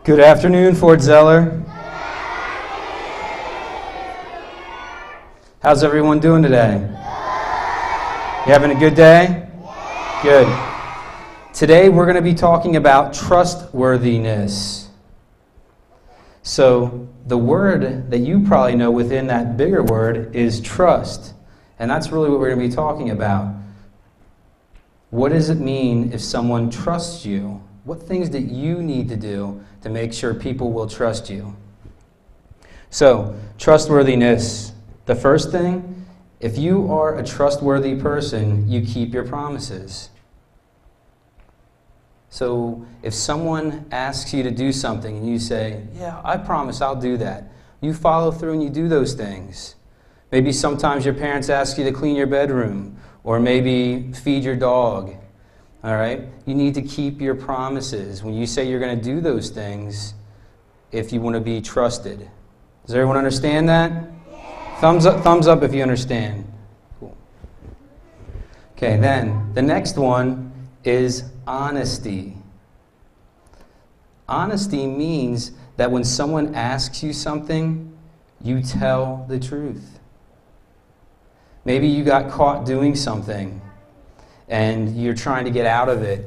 Good afternoon, Fort Zeller. How's everyone doing today? You having a good day? Good. Today we're going to be talking about trustworthiness. So the word that you probably know within that bigger word is trust. And that's really what we're going to be talking about. What does it mean if someone trusts you? What things that you need to do to make sure people will trust you? So, trustworthiness. The first thing, if you are a trustworthy person, you keep your promises. So, if someone asks you to do something and you say, yeah, I promise I'll do that. You follow through and you do those things. Maybe sometimes your parents ask you to clean your bedroom or maybe feed your dog. All right? You need to keep your promises. When you say you're going to do those things, if you want to be trusted. Does everyone understand that? Yeah. Thumbs up if you understand. Cool. Okay, then the next one is honesty. Honesty means that when someone asks you something, you tell the truth. Maybe you got caught doing something and you're trying to get out of it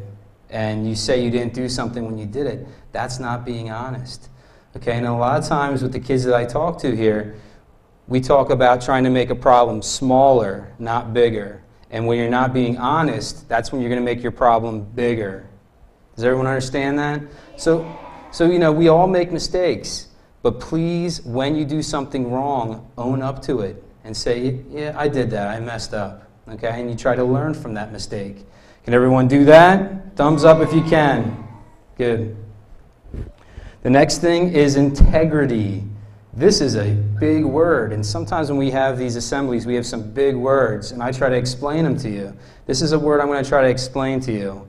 and you say you didn't do something when you did it. That's not being honest. Okay, and a lot of times with the kids that I talk to here, we talk about trying to make a problem smaller, not bigger. And when you're not being honest, that's when you're going to make your problem bigger. Does everyone understand that? So you know, we all make mistakes. But please, when you do something wrong, own up to it and say, yeah, I did that. I messed up. Okay? And you try to learn from that mistake. Can everyone do that? Thumbs up if you can. Good. The next thing is integrity. This is a big word, and sometimes when we have these assemblies, we have some big words, and I try to explain them to you. This is a word I'm going to try to explain to you.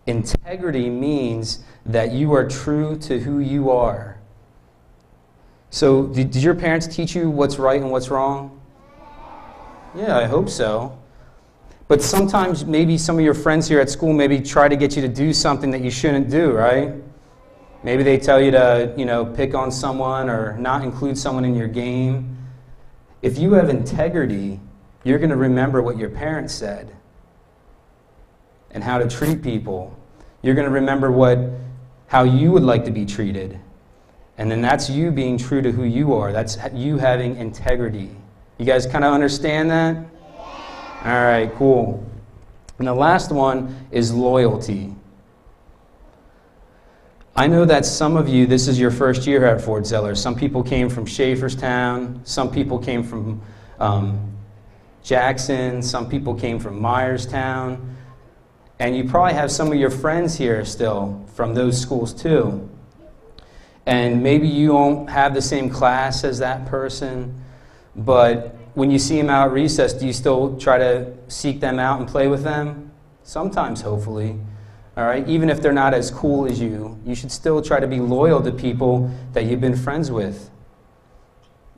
Integrity means that you are true to who you are. So, did your parents teach you what's right and what's wrong? Yeah, I hope so. But sometimes maybe some of your friends here at school maybe try to get you to do something that you shouldn't do, right? Maybe they tell you to, pick on someone or not include someone in your game. If you have integrity, you're going to remember what your parents said and how to treat people. You're going to remember how you would like to be treated. And then that's you being true to who you are. That's you having integrity. You guys kind of understand that? Yeah. All right, cool. And the last one is loyalty. I know that some of you, this is your first year at Fort Zeller. Some people came from Schaeferstown. Some people came from Jackson. Some people came from Myerstown. And you probably have some of your friends here still from those schools too. And maybe you don't have the same class as that person, but when you see them out at recess, do you still try to seek them out and play with them? Sometimes, hopefully. All right? Even if they're not as cool as you, you should still try to be loyal to people that you've been friends with.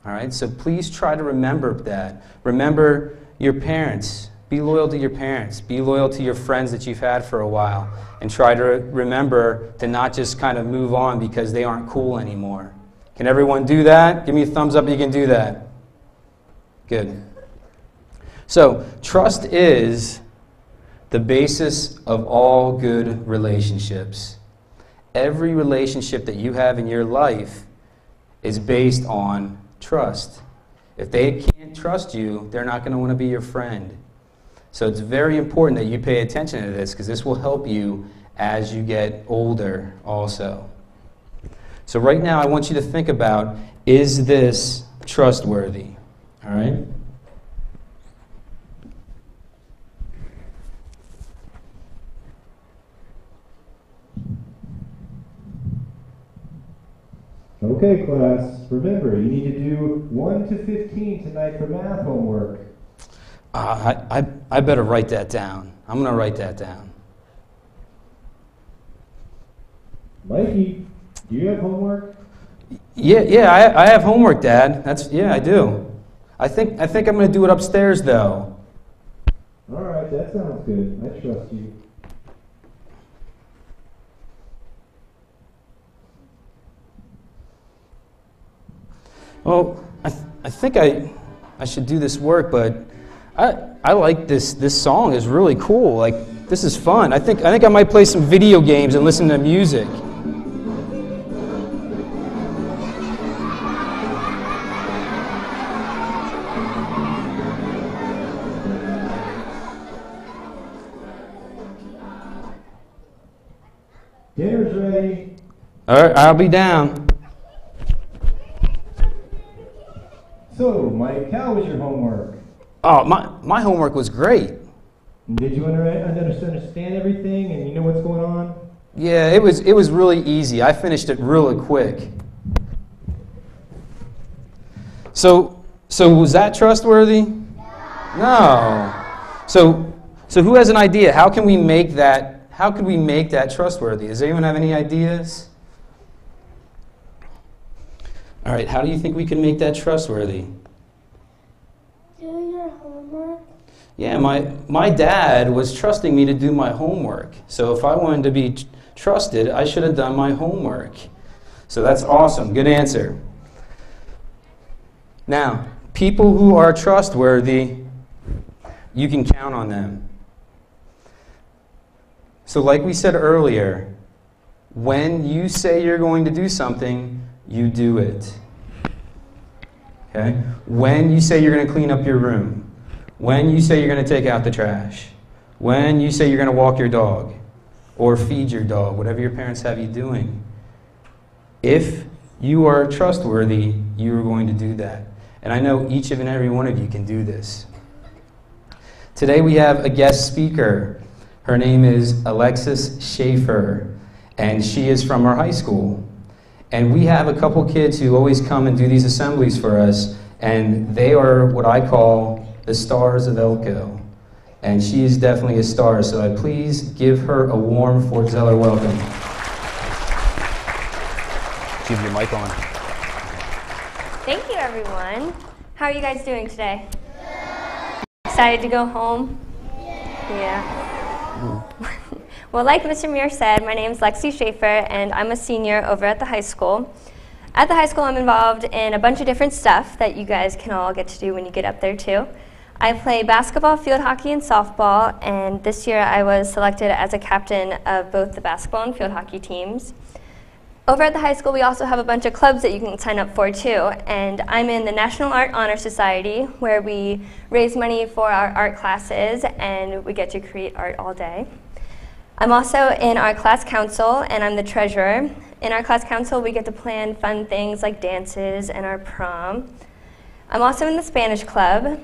All right? So please try to remember that. Remember your parents. Be loyal to your parents. Be loyal to your friends that you've had for a while. And try to remember to not just kind of move on because they aren't cool anymore. Can everyone do that? Give me a thumbs up if you can do that. Good. So, trust is the basis of all good relationships. Every relationship that you have in your life is based on trust. If they can't trust you, they're not going to want to be your friend. So it's very important that you pay attention to this because this will help you as you get older also. So right now I want you to think about, is this trustworthy? All right? Okay, class, remember, you need to do 1 to 15 tonight for math homework. I better write that down. I'm going to write that down. Mikey, do you have homework? Yeah, I have homework, Dad. Yeah, I do. I think I'm going to do it upstairs, though. All right, that sounds good. I trust you. Well, I think I should do this work, but I like this song. It's really cool. Like, this is fun. I think I might play some video games and listen to music. Dinner's ready. All right, I'll be down. So, Mike, how was your homework? Oh, my homework was great. Did you understand everything and you know what's going on? Yeah, it was really easy. I finished it really quick. So was that trustworthy? No. So who has an idea? How could we make that trustworthy? Does anyone have any ideas? All right, how do you think we can make that trustworthy? Do your homework. Yeah, my dad was trusting me to do my homework. So if I wanted to be trusted, I should have done my homework. So that's awesome. Good answer. Now, people who are trustworthy, you can count on them. So like we said earlier, when you say you're going to do something, you do it. Okay? When you say you're going to clean up your room, when you say you're going to take out the trash, when you say you're going to walk your dog or feed your dog, whatever your parents have you doing, if you are trustworthy, you are going to do that. And I know each and every one of you can do this. Today we have a guest speaker. Her name is Alexis Schaefer, and she is from our high school. And we have a couple kids who always come and do these assemblies for us, and they are what I call the stars of Elko. And she is definitely a star, so I please give her a warm Fort Zeller welcome. Keep your mic on. Thank you, everyone. How are you guys doing today? Excited to go home? Yeah. Well, like Mr. Muir said, my name is Lexi Schaefer, and I'm a senior over at the high school. At the high school, I'm involved in a bunch of different stuff that you guys can all get to do when you get up there, too. I play basketball, field hockey, and softball, and this year I was selected as a captain of both the basketball and field hockey teams. Over at the high school, we also have a bunch of clubs that you can sign up for, too, and I'm in the National Art Honor Society, where we raise money for our art classes, and we get to create art all day. I'm also in our class council, and I'm the treasurer. In our class council, we get to plan fun things like dances and our prom. I'm also in the Spanish club,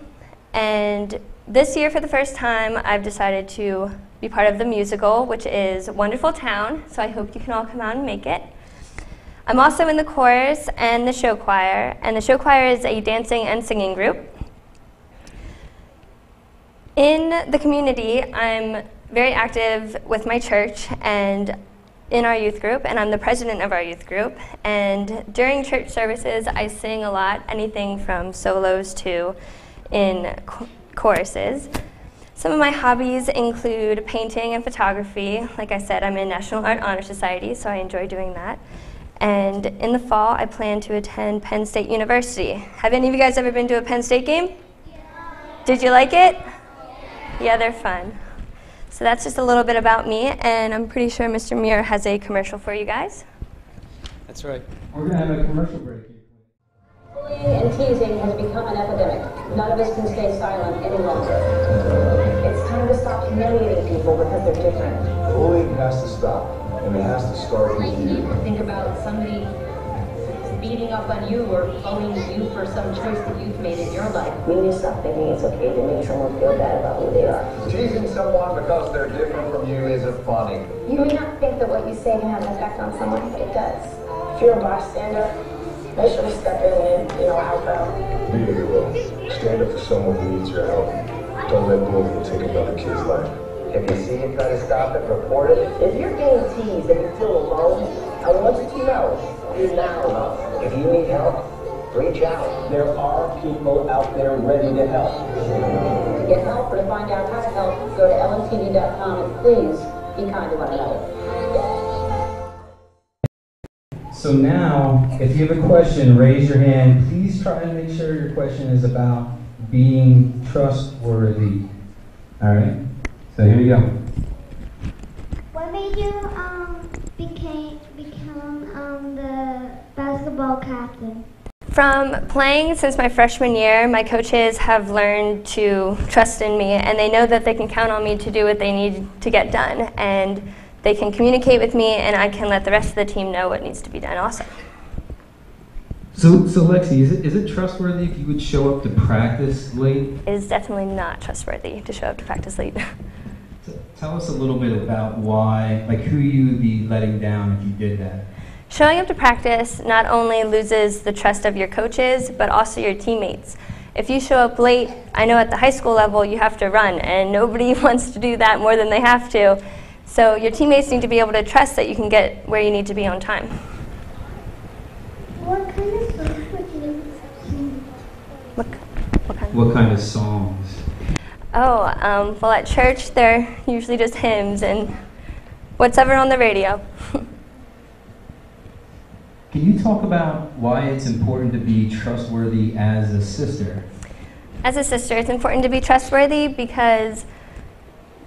and this year, for the first time, I've decided to be part of the musical, which is Wonderful Town, so I hope you can all come out and make it. I'm also in the chorus and the show choir, and the show choir is a dancing and singing group. In the community, I'm very active with my church and in our youth group, and I'm the president of our youth group. And during church services, I sing a lot, anything from solos to in choruses. Some of my hobbies include painting and photography. Like I said, I'm in National Art Honor Society, so I enjoy doing that. And in the fall, I plan to attend Penn State University. Have any of you guys ever been to a Penn State game? Yeah. Did you like it? Yeah, they're fun. So that's just a little bit about me, and I'm pretty sure Mr. Muir has a commercial for you guys. That's right. We're going to have a commercial break. Bullying and teasing has become an epidemic. None of us can stay silent any longer. It's time to stop humiliating people because they're different. Bullying has to stop, and it has to start with you. Think about somebody beating up on you or bullying you for some choice that you've made in your life. We need to stop thinking it's okay to make someone feel bad about who they are. Teasing someone because they're different from you isn't funny. You may not think that what you say can have an effect on someone, but it does. If you're a bystander, make sure to step in and help out. Be a hero. Stand up for someone who needs your help. Don't let bullying take another kid's life. If you see it, try to stop it, report it. If you're getting teased and you feel alone, I want you to know you're not alone. If you need help, reach out. There are people out there ready to help. To get help or to find out how to help, go to LMTV.com and please be kind to one another. So now, if you have a question, raise your hand. Please try and make sure your question is about being trustworthy. All right? So here you go. What made you become the basketball captain? From playing since my freshman year, my coaches have learned to trust in me, and they know that they can count on me to do what they need to get done. And they can communicate with me, and I can let the rest of the team know what needs to be done also. So Lexi, is it trustworthy if you would show up to practice late? It is definitely not trustworthy to show up to practice late. Tell us a little bit about why, like who you would be letting down if you did that. Showing up to practice not only loses the trust of your coaches, but also your teammates. If you show up late, I know at the high school level you have to run, and nobody wants to do that more than they have to. So your teammates need to be able to trust that you can get where you need to be on time. What kind of songs would you sing? What kind of songs? Oh, well at church they're usually just hymns and whatever on the radio. Can you talk about why it's important to be trustworthy as a sister? As a sister, it's important to be trustworthy because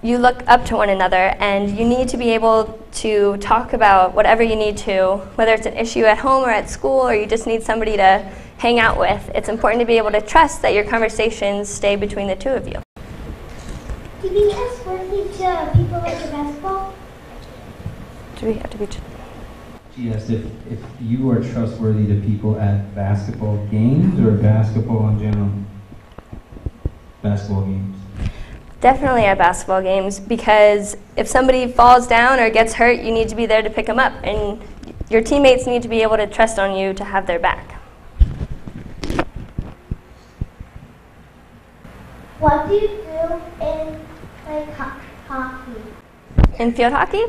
you look up to one another and you need to be able to talk about whatever you need to, whether it's an issue at home or at school or you just need somebody to hang out with. It's important to be able to trust that your conversations stay between the two of you. To be trustworthy to people like your basketball? Do we have to be Yes, if you are trustworthy to people at basketball games or basketball in general? Basketball games. Definitely at basketball games, because if somebody falls down or gets hurt, you need to be there to pick them up, and your teammates need to be able to trust on you to have their back. What do you do in hockey? In field hockey?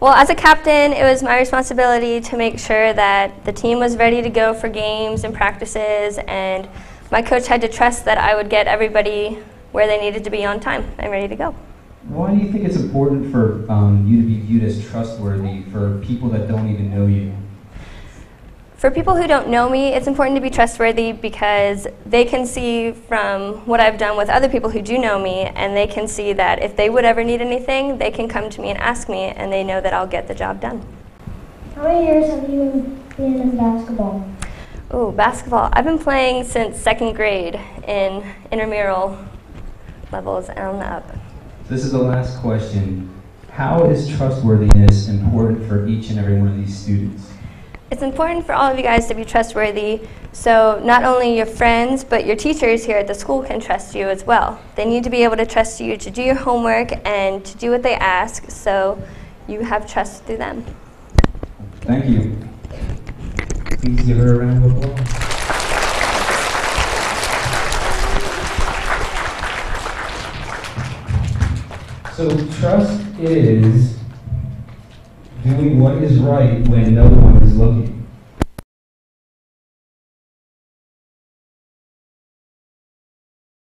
Well, as a captain, it was my responsibility to make sure that the team was ready to go for games and practices, and my coach had to trust that I would get everybody where they needed to be on time and ready to go. Why do you think it's important for you to be viewed as trustworthy for people that don't even know you? For people who don't know me, it's important to be trustworthy because they can see from what I've done with other people who do know me, and they can see that if they would ever need anything, they can come to me and ask me, and they know that I'll get the job done. How many years have you been in basketball? Oh, basketball. I've been playing since second grade in intramural levels and on the up. This is the last question. How is trustworthiness important for each and every one of these students? It's important for all of you guys to be trustworthy, so not only your friends, but your teachers here at the school can trust you as well. They need to be able to trust you to do your homework and to do what they ask, so you have trust through them. Thank you. Please give her a round of applause. So trust is doing what is right when no one is looking.